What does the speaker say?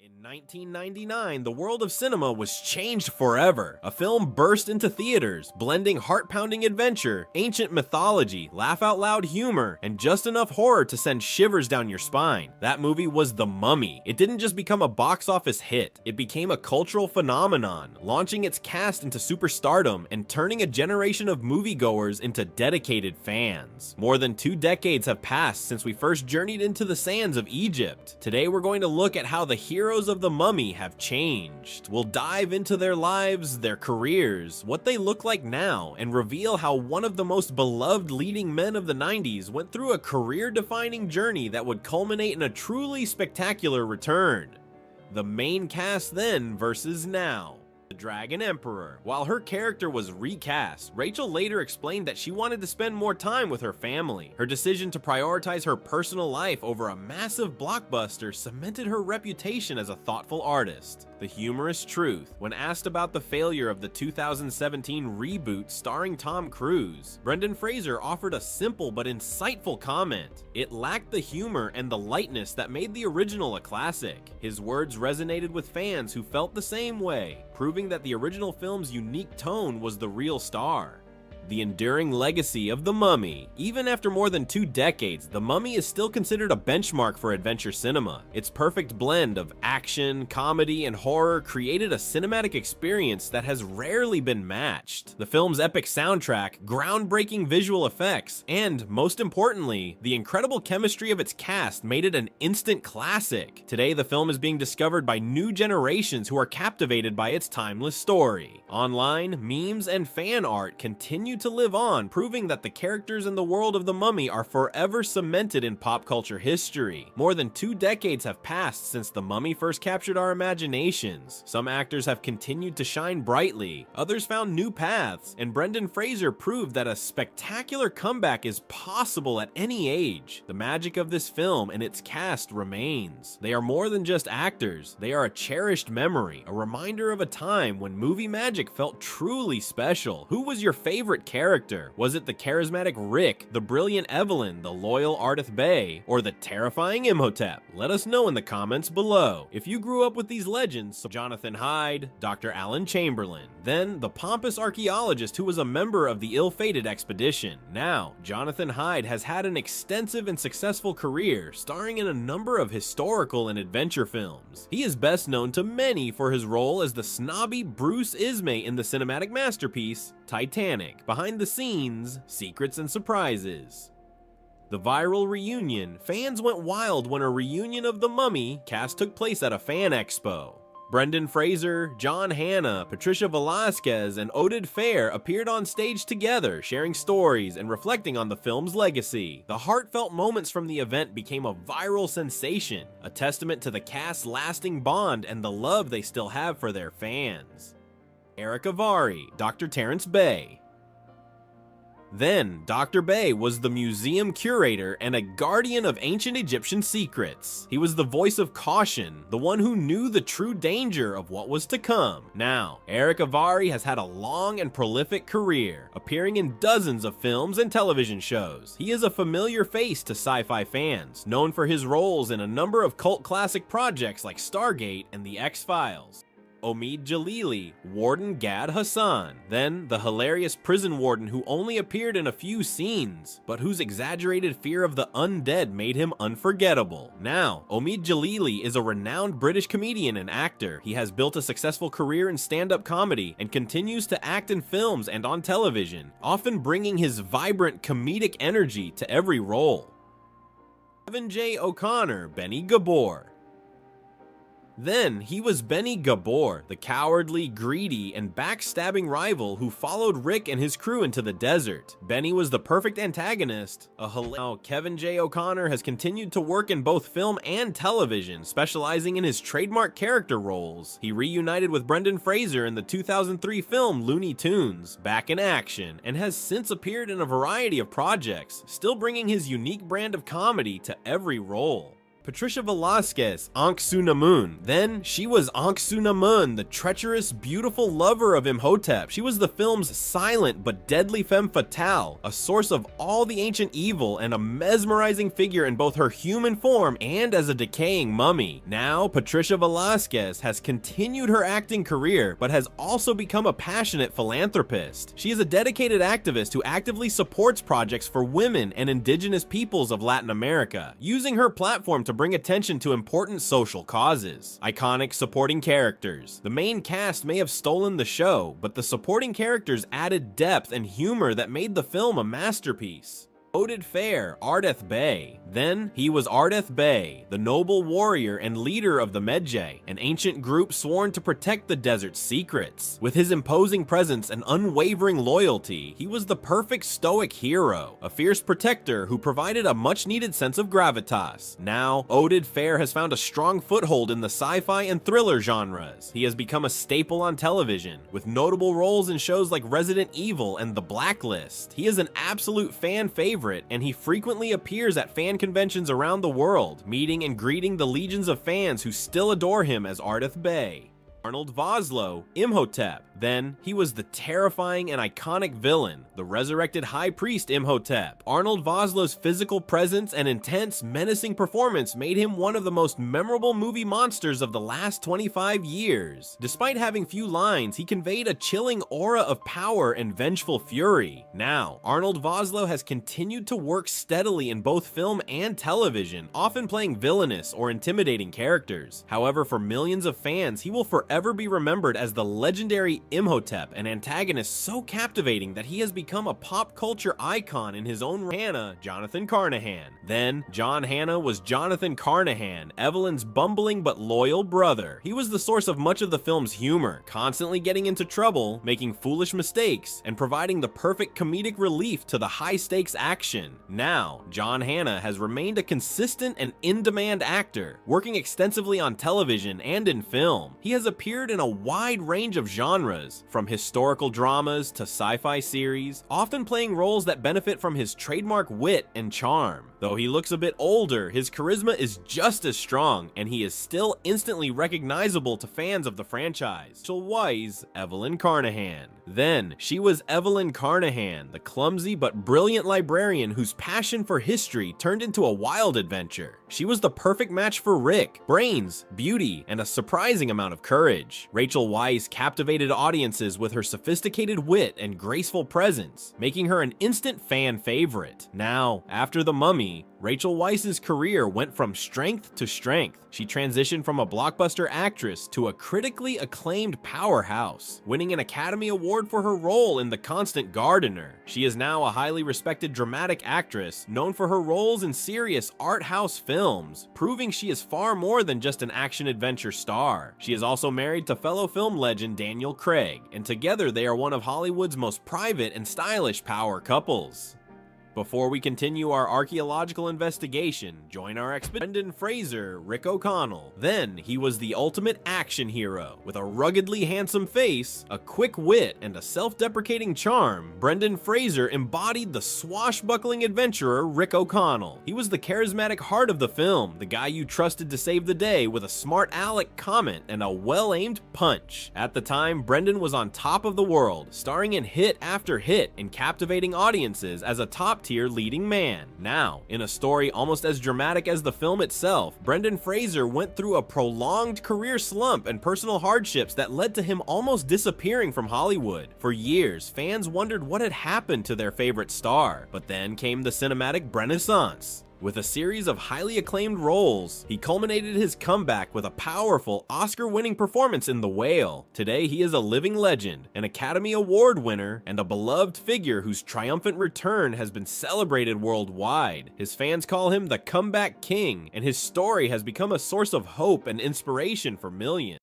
In 1999, the world of cinema was changed forever. A film burst into theaters, blending heart-pounding adventure, ancient mythology, laugh-out-loud humor, and just enough horror to send shivers down your spine. That movie was The Mummy. It didn't just become a box office hit, it became a cultural phenomenon, launching its cast into superstardom and turning a generation of moviegoers into dedicated fans. More than 2 decades have passed since we first journeyed into the sands of Egypt. Today we're going to look at how the heroes of The Mummy have changed. We'll dive into their lives, their careers, what they look like now, and reveal how one of the most beloved leading men of the 90s went through a career-defining journey that would culminate in a truly spectacular return. The main cast then versus now. The Dragon Emperor. While her character was recast, Rachel later explained that she wanted to spend more time with her family. Her decision to prioritize her personal life over a massive blockbuster cemented her reputation as a thoughtful artist. The humorous truth. When asked about the failure of the 2017 reboot starring Tom Cruise, Brendan Fraser offered a simple but insightful comment. It lacked the humor and the lightness that made the original a classic. His words resonated with fans who felt the same way, proving that the original film's unique tone was the real star. The enduring legacy of The Mummy. Even after more than 2 decades, The Mummy is still considered a benchmark for adventure cinema. Its perfect blend of action, comedy, and horror created a cinematic experience that has rarely been matched. The film's epic soundtrack, groundbreaking visual effects, and, most importantly, the incredible chemistry of its cast made it an instant classic. Today, the film is being discovered by new generations who are captivated by its timeless story. Online, memes and fan art continue to live on, proving that the characters in the world of The Mummy are forever cemented in pop culture history. More than 2 decades have passed since The Mummy first captured our imaginations. Some actors have continued to shine brightly, others found new paths, and Brendan Fraser proved that a spectacular comeback is possible at any age. The magic of this film and its cast remains. They are more than just actors, they are a cherished memory, a reminder of a time when movie magic felt truly special. Who was your favorite character? Was it the charismatic Rick, the brilliant Evelyn, the loyal Ardith Bay, or the terrifying Imhotep? Let us know in the comments below. If you grew up with these legends, so Jonathan Hyde, Dr. Alan Chamberlain, then the pompous archaeologist who was a member of the ill-fated expedition. Now, Jonathan Hyde has had an extensive and successful career, starring in a number of historical and adventure films. He is best known to many for his role as the snobby Bruce Ismay in the cinematic masterpiece, Titanic. Behind the scenes, secrets and surprises. The viral reunion. Fans went wild when a reunion of The Mummy cast took place at a fan expo. Brendan Fraser, John Hannah, Patricia Velasquez, and Oded Fehr appeared on stage together, sharing stories and reflecting on the film's legacy. The heartfelt moments from the event became a viral sensation, a testament to the cast's lasting bond and the love they still have for their fans. Eric Avari, Dr. Terrence Bay. Then, Dr. Bay was the museum curator and a guardian of ancient Egyptian secrets. He was the voice of caution, the one who knew the true danger of what was to come. Now, Eric Avari has had a long and prolific career, appearing in dozens of films and television shows. He is a familiar face to sci-fi fans, known for his roles in a number of cult classic projects like Stargate and The X-Files. Omid Jalili, Warden Gad Hassan, then the hilarious prison warden who only appeared in a few scenes, but whose exaggerated fear of the undead made him unforgettable. Now, Omid Jalili is a renowned British comedian and actor. He has built a successful career in stand-up comedy and continues to act in films and on television, often bringing his vibrant comedic energy to every role. Kevin J. O'Connor, Benny Gabor. Then, he was Benny Gabor, the cowardly, greedy, and backstabbing rival who followed Rick and his crew into the desert. Benny was the perfect antagonist. Now, Kevin J. O'Connor has continued to work in both film and television, specializing in his trademark character roles. He reunited with Brendan Fraser in the 2003 film Looney Tunes, back in action, and has since appeared in a variety of projects, still bringing his unique brand of comedy to every role. Patricia Velasquez, Ankh Sunamun. Then, she was Ankh Sunamun, the treacherous, beautiful lover of Imhotep. She was the film's silent but deadly femme fatale, a source of all the ancient evil and a mesmerizing figure in both her human form and as a decaying mummy. Now, Patricia Velasquez has continued her acting career, but has also become a passionate philanthropist. She is a dedicated activist who actively supports projects for women and indigenous peoples of Latin America, using her platform to bring attention to important social causes. Iconic supporting characters. The main cast may have stolen the show, but the supporting characters added depth and humor that made the film a masterpiece. Oded Fair, Ardeth Bey. Then, he was Ardeth Bey, the noble warrior and leader of the Medjay, an ancient group sworn to protect the desert's secrets. With his imposing presence and unwavering loyalty, he was the perfect stoic hero, a fierce protector who provided a much-needed sense of gravitas. Now, Oded Fair has found a strong foothold in the sci-fi and thriller genres. He has become a staple on television, with notable roles in shows like Resident Evil and The Blacklist. He is an absolute fan favorite, and he frequently appears at fan conventions around the world, meeting and greeting the legions of fans who still adore him as Ardeth Bey. Arnold Vosloo, Imhotep. Then, he was the terrifying and iconic villain, the resurrected high priest Imhotep. Arnold Vosloo's physical presence and intense, menacing performance made him one of the most memorable movie monsters of the last 25 years. Despite having few lines, he conveyed a chilling aura of power and vengeful fury. Now, Arnold Vosloo has continued to work steadily in both film and television, often playing villainous or intimidating characters. However, for millions of fans, he will forever be remembered as the legendary Imhotep, an antagonist so captivating that he has become a pop culture icon in his own right. Hannah, Jonathan Carnahan. Then, John Hannah was Jonathan Carnahan, Evelyn's bumbling but loyal brother. He was the source of much of the film's humor, constantly getting into trouble, making foolish mistakes, and providing the perfect comedic relief to the high-stakes action. Now, John Hannah has remained a consistent and in-demand actor, working extensively on television and in film. He has appeared in a wide range of genres, from historical dramas to sci-fi series, often playing roles that benefit from his trademark wit and charm. Though he looks a bit older, his charisma is just as strong, and he is still instantly recognizable to fans of the franchise. Rachel Weisz, Evelyn Carnahan. Then, she was Evelyn Carnahan, the clumsy but brilliant librarian whose passion for history turned into a wild adventure. She was the perfect match for Rick: brains, beauty, and a surprising amount of courage. Rachel Weisz captivated audiences with her sophisticated wit and graceful presence, making her an instant fan favorite. Now, after The Mummy, Rachel Weisz's career went from strength to strength. She transitioned from a blockbuster actress to a critically acclaimed powerhouse, winning an Academy Award for her role in The Constant Gardener. She is now a highly respected dramatic actress, known for her roles in serious art house films, proving she is far more than just an action-adventure star. She is also married to fellow film legend Daniel Craig, and together they are one of Hollywood's most private and stylish power couples. Before we continue our archaeological investigation, join our expert Brendan Fraser, Rick O'Connell. Then, he was the ultimate action hero. With a ruggedly handsome face, a quick wit, and a self-deprecating charm, Brendan Fraser embodied the swashbuckling adventurer Rick O'Connell. He was the charismatic heart of the film, the guy you trusted to save the day with a smart aleck comment and a well-aimed punch. At the time, Brendan was on top of the world, starring in hit after hit and captivating audiences as a top-tier leading man. Now, in a story almost as dramatic as the film itself, Brendan Fraser went through a prolonged career slump and personal hardships that led to him almost disappearing from Hollywood. For years, fans wondered what had happened to their favorite star, but then came the cinematic renaissance. With a series of highly acclaimed roles, he culminated his comeback with a powerful Oscar-winning performance in The Whale. Today, he is a living legend, an Academy Award winner, and a beloved figure whose triumphant return has been celebrated worldwide. His fans call him the Comeback King, and his story has become a source of hope and inspiration for millions.